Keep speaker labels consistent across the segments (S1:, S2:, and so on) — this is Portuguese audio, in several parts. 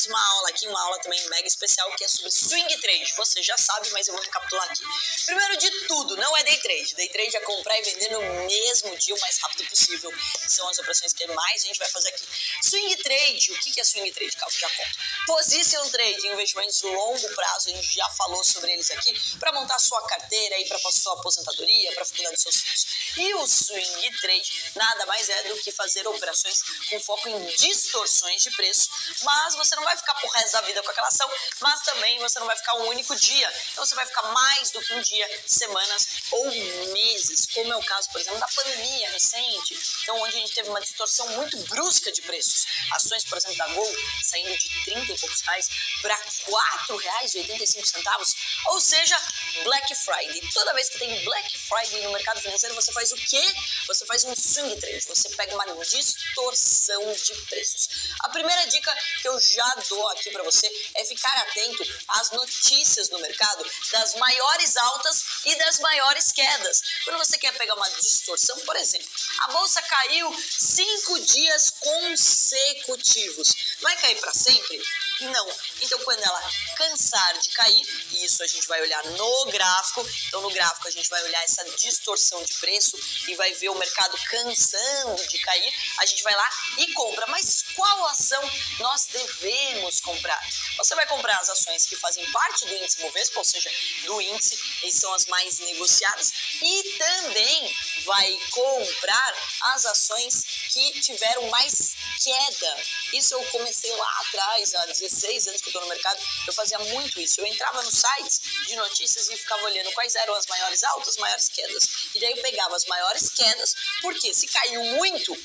S1: mais uma aula aqui, uma aula também mega especial, que é sobre swing trade. Você já sabe, mas eu vou recapitular aqui. Primeiro de tudo, não é day trade. Day trade é comprar e vender no mesmo dia, o mais rápido possível. São as operações que mais a gente vai fazer aqui. Swing trade, o que é swing trade? Calma, já conto. Position trade, investimentos de longo prazo, a gente já falou sobre eles aqui, para montar sua carteira aí, para sua aposentadoria, para a faculdade dos seus filhos. E o swing trade nada mais é do que fazer operações com foco em distorções de preço, mas você não vai ficar pro resto da vida com aquela ação, mas também você não vai ficar um único dia, então você vai ficar mais do que um dia, semanas ou meses, como é o caso, por exemplo, da pandemia recente, então onde a gente teve uma distorção muito brusca de preços. Ações, por exemplo, da Gol saindo de 30 e poucos reais para R$4,85, ou seja, Black Friday. Toda vez que tem Black Friday no mercado financeiro, você faz o quê? Você faz um swing trade, você pega uma distorção de preços. A primeira dica que eu já dou aqui para você é ficar atento às notícias do mercado das maiores altas e das maiores quedas. Quando você quer pegar uma distorção, por exemplo, a bolsa caiu 5 dias consecutivos. Vai cair para sempre? Não. Então, quando ela cansar de cair, e isso a gente vai olhar no gráfico, então no gráfico a gente vai olhar essa distorção de preço e vai ver o mercado cansando de cair, a gente vai lá e compra. Mas qual ação nós devemos comprar? Você vai comprar as ações que fazem parte do índice Bovespa, ou seja, do índice, e são as mais negociadas, e também vai comprar as ações que tiveram mais queda. Isso eu comecei lá atrás, há 16 anos que eu estou no mercado, eu fazia muito isso. Eu entrava nos sites de notícias e ficava olhando quais eram as maiores altas, maiores quedas. E daí eu pegava as maiores quedas, porque se caiu muito,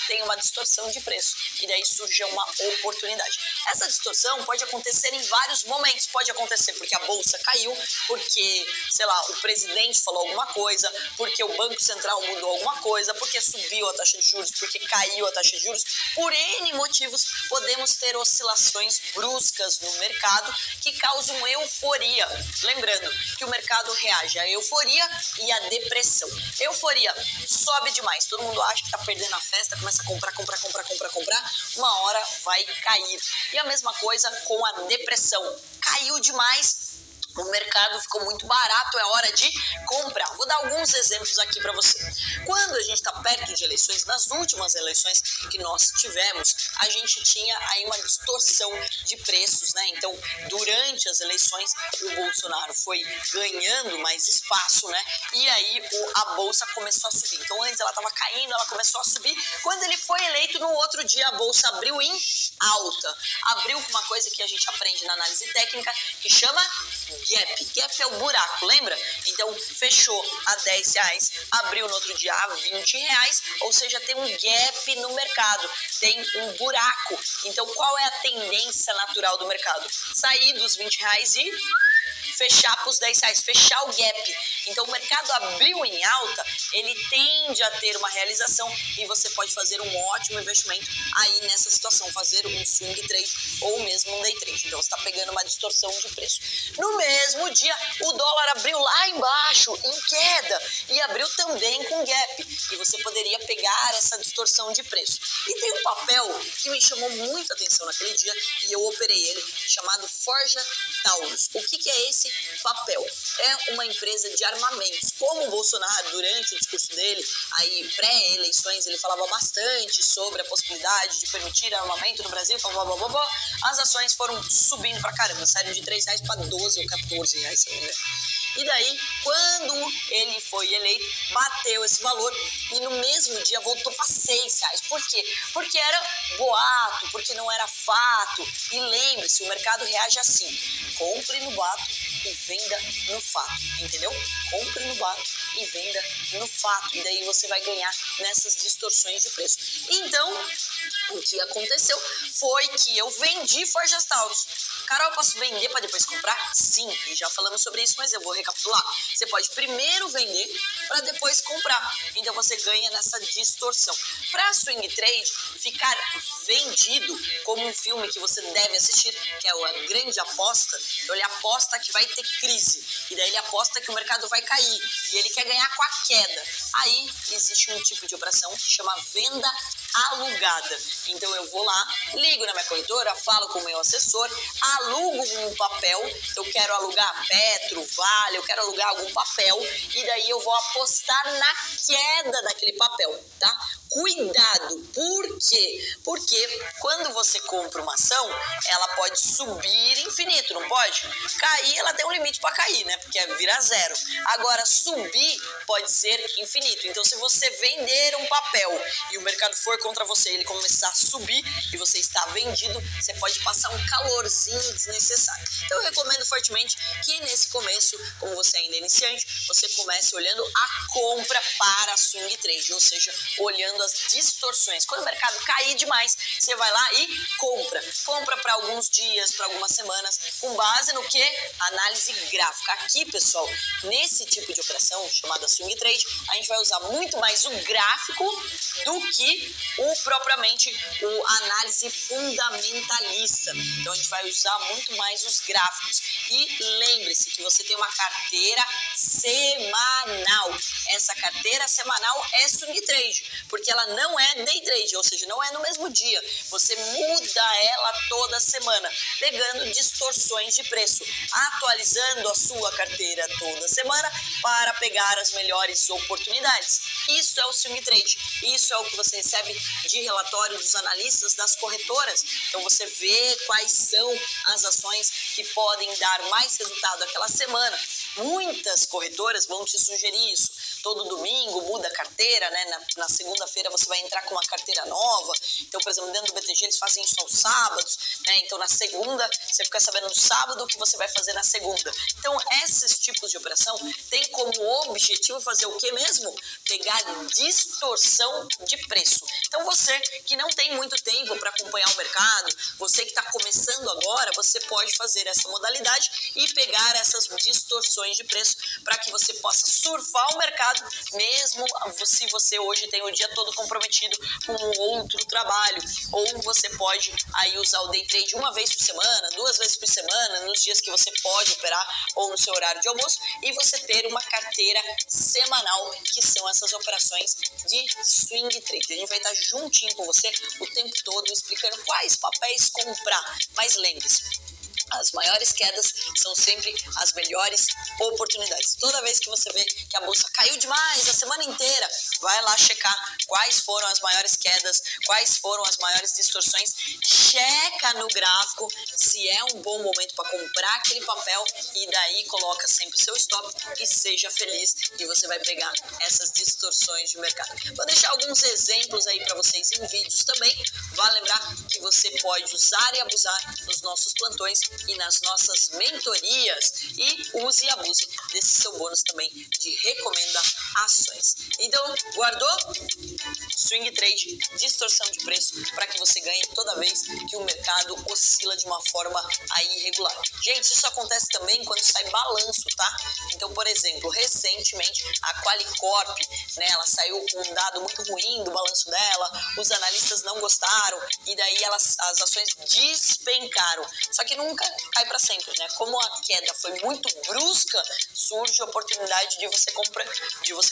S1: tem uma distorção de preço. E daí surge uma oportunidade. Essa distorção pode acontecer em vários momentos. Pode acontecer porque a bolsa caiu, porque, sei lá, o presidente falou alguma coisa, porque o Banco Central mudou alguma coisa, porque subiu a taxa de juros, porque caiu a taxa de juros. Por N motivos, podemos ter oscilações bruscas no mercado que causam euforia. Lembrando que o mercado reage à euforia e à depressão. Euforia sobe demais, todo mundo acha que está perdendo a festa, começa a comprar, uma hora vai cair. E a mesma coisa com a depressão. Caiu demais, o mercado ficou muito barato, é hora de comprar. Vou dar alguns exemplos aqui para você. Quando a gente está perto de eleições, nas últimas eleições que nós tivemos, a gente tinha aí uma distorção de preços, né? Então, durante as eleições, o Bolsonaro foi ganhando mais espaço, né? E aí a bolsa começou a subir. Então, antes ela estava caindo, ela começou a subir. Quando ele foi eleito, no outro dia a bolsa abriu em alta. Abriu com uma coisa que a gente aprende na análise técnica, que chama gap. Gap é o buraco, lembra? Então, fechou a R$10, abriu no outro dia a R$20, ou seja, tem um gap no mercado, tem um buraco. Então, qual é a tendência natural do mercado? Sair dos R$20 e fechar para os R$10, fechar o gap. Então, o mercado abriu em alta, ele tende a ter uma realização e você pode fazer um ótimo investimento aí nessa situação, fazer um swing trade ou mesmo um day trade. Então, você está pegando uma distorção de preço. No mesmo dia, o dólar abriu lá embaixo, em queda, e abriu também com gap. E você poderia pegar essa distorção de preço. E tem um papel que me chamou muita atenção naquele dia e eu operei ele, chamado Forja Taurus. O que é esse papel? É uma empresa de armamentos. Como o Bolsonaro, durante o discurso dele, aí pré-eleições, ele falava bastante sobre a possibilidade de permitir armamento no Brasil, blá, blá, blá, blá, as ações foram subindo pra caramba, saíram de R$3 para R$12 ou R$14, se não me engano. E daí, quando ele foi eleito, bateu esse valor e no mesmo dia voltou para R$6. Por quê? Porque era boato, porque não era fato. E lembre-se, o mercado reage assim: compre no boato e venda no fato, entendeu? Compre no boato e venda no fato. E daí você vai ganhar nessas distorções de preço. Então, o que aconteceu foi que eu vendi Forja Taurus. Carol, eu posso vender para depois comprar? Sim, e já falamos sobre isso, mas eu vou recapitular. Você pode primeiro vender para depois comprar. Então você ganha nessa distorção. Para swing trade ficar vendido como um filme que você deve assistir, que é a Grande Aposta, então ele aposta que vai ter crise. E daí ele aposta que o mercado vai cair. E ele quer ganhar com a queda. Aí existe um tipo de operação que chama venda alugada. Então eu vou lá, ligo na minha corretora, falo com o meu assessor, alugo um papel, eu quero alugar Petro, Vale, eu quero alugar algum papel e daí eu vou apostar na queda daquele papel, tá? Cuidado, por quê? Porque quando você compra uma ação, ela pode subir infinito, não pode? Cair, ela tem um limite para cair, né? Porque vira zero. Agora, subir pode ser infinito. Então, se você vender um papel e o mercado for contra você, ele começar a subir e você está vendido, você pode passar um calorzinho desnecessário. Então, eu recomendo fortemente que nesse começo, como você ainda é iniciante, você comece olhando a compra para swing trade, ou seja, olhando as distorções. Quando o mercado cair demais, você vai lá e compra. Compra para alguns dias, para algumas semanas, com base no que? Análise gráfica. Aqui, pessoal, nesse tipo de operação chamada swing trade, a gente vai usar muito mais o gráfico do que propriamente o análise fundamentalista. Então, a gente vai usar muito mais os gráficos. E lembre-se que você tem uma carteira semanal. Essa carteira semanal é swing trade, porque ela não é day trade, ou seja, não é no mesmo dia. Você muda ela toda semana, pegando distorções de preço, atualizando a sua carteira toda semana para pegar as melhores oportunidades. Isso é o swing trade. Isso é o que você recebe de relatório dos analistas das corretoras. Então você vê quais são as ações que podem dar mais resultado aquela semana. Muitas corretoras vão te sugerir isso. Todo domingo muda a carteira, né? Na segunda-feira você vai entrar com uma carteira nova. Então, por exemplo, dentro do BTG eles fazem isso aos sábados, né? Então, na segunda, você fica sabendo no sábado o que você vai fazer na segunda. Então, esses tipos de operação tem como objetivo fazer o que mesmo? Pegar distorção de preço. Então, você que não tem muito tempo para acompanhar o mercado, você que está começando agora, você pode fazer essa modalidade e pegar essas distorções de preço para que você possa surfar o mercado, mesmo se você hoje tem o dia todo comprometido com outro trabalho. Ou você pode aí usar o day trade uma vez por semana, 2 vezes por semana, nos dias que você pode operar ou no seu horário de almoço, e você ter uma carteira semanal, que são essas operações de swing trade. A gente vai estar juntinho com você o tempo todo explicando quais papéis comprar. Mas lembre-se, as maiores quedas são sempre as melhores oportunidades. Toda vez que você vê que a bolsa caiu demais a semana inteira, vai lá checar quais foram as maiores quedas, quais foram as maiores distorções, checa no gráfico se é um bom momento para comprar aquele papel e daí coloca sempre o seu stop e seja feliz, e você vai pegar essas distorções de mercado. Vou deixar alguns exemplos aí para vocês em vídeos também. Vale lembrar que você pode usar e abusar nos nossos plantões e nas nossas mentorias, e use e abuse desse seu bônus também de recomenda ações. Então, guardou? Swing trade, distorção de preço, para que você ganhe toda vez que o mercado oscila de uma forma aí irregular. Gente, isso acontece também quando sai balanço, tá? Então, por exemplo, recentemente a Qualicorp, né, ela saiu com um dado muito ruim do balanço dela, os analistas não gostaram e daí as ações despencaram. Só que nunca cai para sempre, né? Como a queda foi muito brusca, surge a oportunidade de você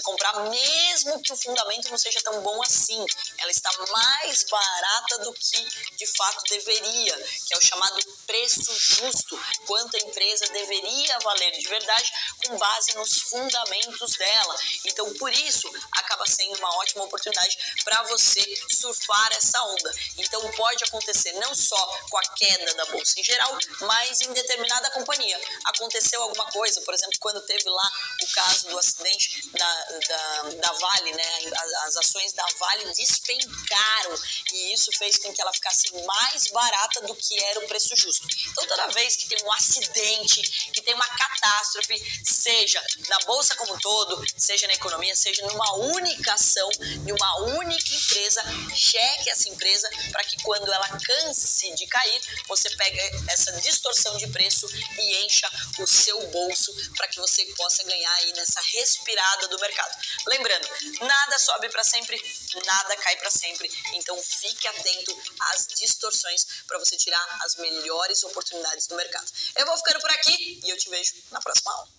S1: comprar mesmo que o fundamento não seja tão bom assim. Ela está mais barata do que de fato deveria, que é o chamado preço justo, quanto a empresa deveria valer de verdade com base nos fundamentos dela. Então, por isso, acaba sendo uma ótima oportunidade para você surfar essa onda. Então, pode acontecer não só com a queda da bolsa em geral, mas em determinada companhia. Aconteceu alguma coisa, por exemplo, quando teve lá o caso do acidente da Vale, né? As ações da Vale despencaram e isso fez com que ela ficasse mais barata do que era o preço justo. Então, toda vez que tem um acidente, que tem uma catástrofe, seja na bolsa como um todo, seja na economia, seja numa única ação, em uma única empresa, cheque essa empresa para que quando ela canse de cair, você pega essa distorção de preço e encha o seu bolso para que você possa ganhar aí nessa respirada do mercado. Lembrando, nada sobe para sempre, nada cai para sempre, então fique atento às distorções para você tirar as melhores oportunidades do mercado. Eu vou ficando por aqui e eu te vejo na próxima aula.